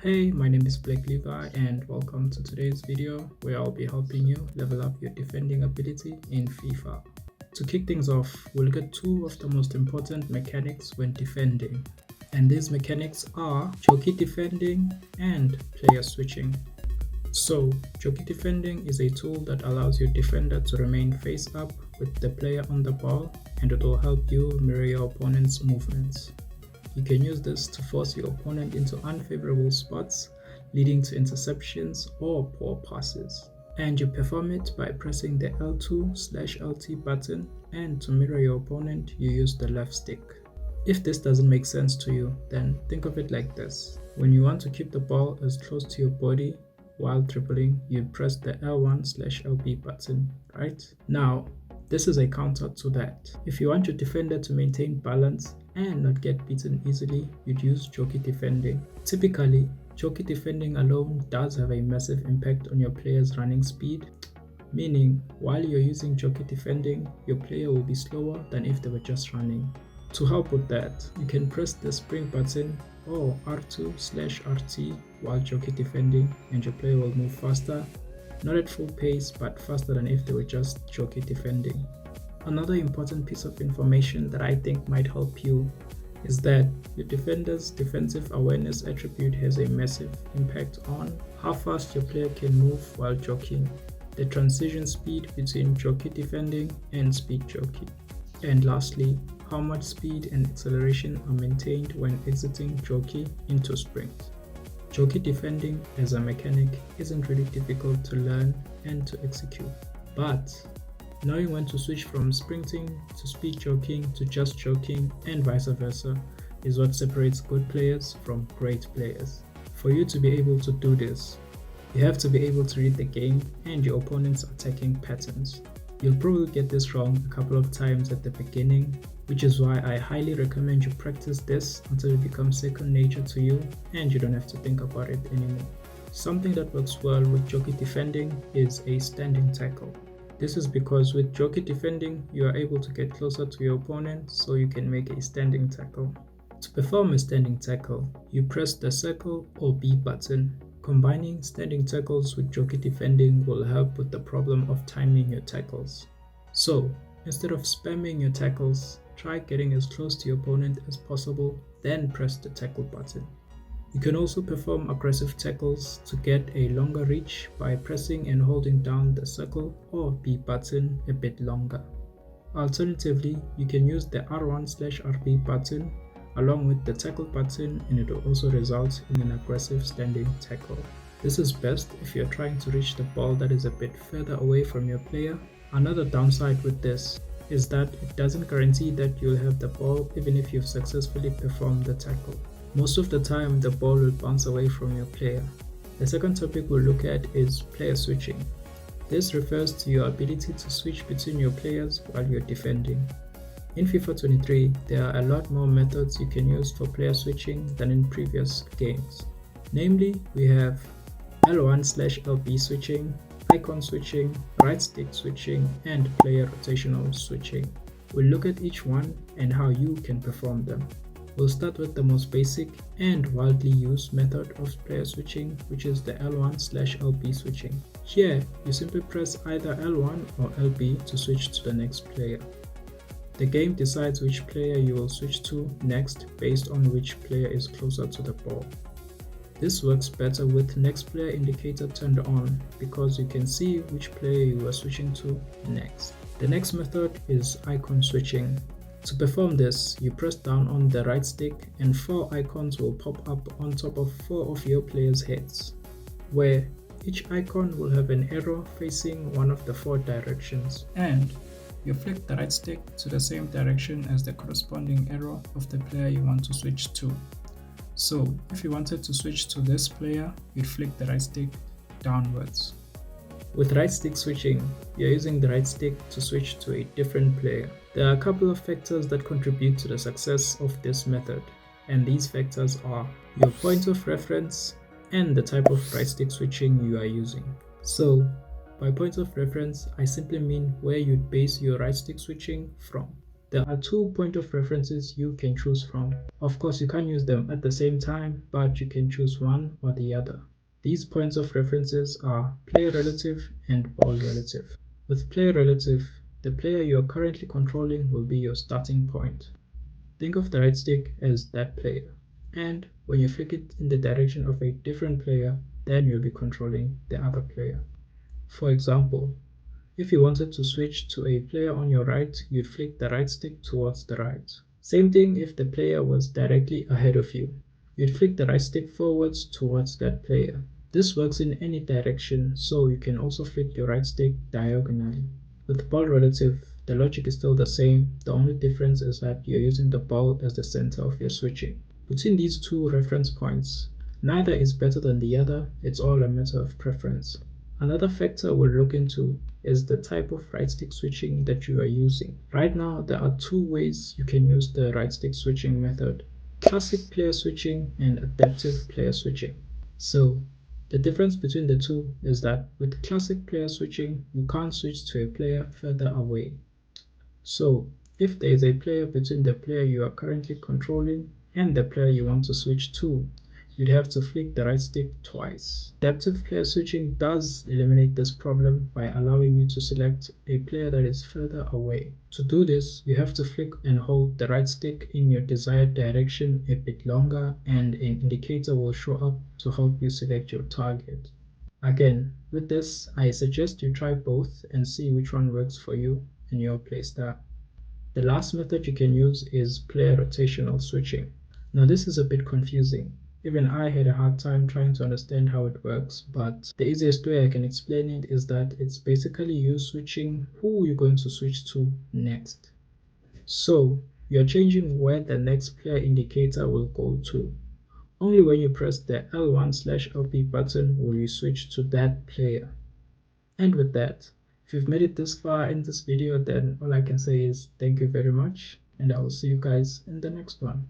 Hey, my name is Blake Levi and welcome to today's video where I'll be helping you level up your defending ability in FIFA. To kick things off, we'll look at two of the most important mechanics when defending. And these mechanics are jockey defending and player switching. So, jockey defending is a tool that allows your defender to remain face up with the player on the ball, and it will help you mirror your opponent's movements. You can use this to force your opponent into unfavorable spots, leading to interceptions or poor passes. And you perform it by pressing the L2/LT button, and to mirror your opponent, you use the left stick. If this doesn't make sense to you, then think of it like this. When you want to keep the ball as close to your body while dribbling, you press the L1/LB button, right? Now, this is a counter to that. If you want your defender to maintain balance and not get beaten easily, you'd use jockey defending. Typically, jockey defending alone does have a massive impact on your player's running speed, meaning while you're using jockey defending, your player will be slower than if they were just running. To help with that, you can press the sprint button or R2/RT while jockey defending, and your player will move faster, not at full pace but faster than if they were just jockey defending. Another important piece of information that I think might help you is that your defender's defensive awareness attribute has a massive impact on how fast your player can move while jockeying, the transition speed between jockey defending and speed jockey, and lastly, how much speed and acceleration are maintained when exiting jockey into sprint. Jockey defending as a mechanic isn't really difficult to learn and to execute, but knowing when to switch from sprinting to speed jockeying to just jockeying and vice versa is what separates good players from great players. For you to be able to do this, you have to be able to read the game and your opponent's attacking patterns. You'll probably get this wrong a couple of times at the beginning, which is why I highly recommend you practice this until it becomes second nature to you and you don't have to think about it anymore. Something that works well with jockey defending is a standing tackle. This is because with jockey defending, you are able to get closer to your opponent so you can make a standing tackle. To perform a standing tackle, you press the circle or B button. Combining standing tackles with jockey defending will help with the problem of timing your tackles. So, instead of spamming your tackles, try getting as close to your opponent as possible, then press the tackle button. You can also perform aggressive tackles to get a longer reach by pressing and holding down the circle or B button a bit longer. Alternatively, you can use the R1/RB button along with the tackle button, and it will also result in an aggressive standing tackle. This is best if you're trying to reach the ball that is a bit further away from your player. Another downside with this is that it doesn't guarantee that you'll have the ball even if you've successfully performed the tackle. Most of the time, the ball will bounce away from your player. The second topic we'll look at is player switching. This refers to your ability to switch between your players while you're defending. In FIFA 23, there are a lot more methods you can use for player switching than in previous games. Namely, we have L1/LB switching, icon switching, right stick switching, and player rotational switching. We'll look at each one and how you can perform them. We'll start with the most basic and widely used method of player switching, which is the L1/LB switching. Here, you simply press either L1 or LB to switch to the next player. The game decides which player you will switch to next based on which player is closer to the ball. This works better with next player indicator turned on because you can see which player you are switching to next. The next method is icon switching. To perform this, you press down on the right stick and 4 icons will pop up on top of 4 of your players' heads, where each icon will have an arrow facing one of the 4 directions, and you flick the right stick to the same direction as the corresponding arrow of the player you want to switch to. So, if you wanted to switch to this player, you'd flick the right stick downwards. With right stick switching, you're using the right stick to switch to a different player. There are a couple of factors that contribute to the success of this method, and these factors are your point of reference and the type of right stick switching you are using. So, by point of reference, I simply mean where you'd base your right stick switching from. There are 2 point of references you can choose from. Of course, you can't use them at the same time, but you can choose one or the other. These points of references are player relative and ball relative. With player relative, the player you are currently controlling will be your starting point. Think of the right stick as that player, and when you flick it in the direction of a different player, then you'll be controlling the other player. For example, if you wanted to switch to a player on your right, you'd flick the right stick towards the right. Same thing if the player was directly ahead of you. You'd flick the right stick forwards towards that player. This works in any direction, so you can also flick your right stick diagonally. With ball relative, the logic is still the same. The only difference is that you're using the ball as the center of your switching. Between these two reference points, neither is better than the other, it's all a matter of preference. Another factor we'll look into is the type of right stick switching that you are using. Right now, there are two ways you can use the right stick switching method: classic player switching and adaptive player switching. So, the difference between the two is that with classic player switching, you can't switch to a player further away. So, if there is a player between the player you are currently controlling and the player you want to switch to, you'd have to flick the right stick twice. Adaptive player switching does eliminate this problem by allowing you to select a player that is further away. To do this, you have to flick and hold the right stick in your desired direction a bit longer, and an indicator will show up to help you select your target. Again, with this, I suggest you try both and see which one works for you and your playstyle. The last method you can use is player rotational switching. Now this is a bit confusing. Even I had a hard time trying to understand how it works, but the easiest way I can explain it is that it's basically you switching who you're going to switch to next. So you're changing where the next player indicator will go to. Only when you press the L1/LP button will you switch to that player. And with that, if you've made it this far in this video, then all I can say is thank you very much, and I will see you guys in the next one.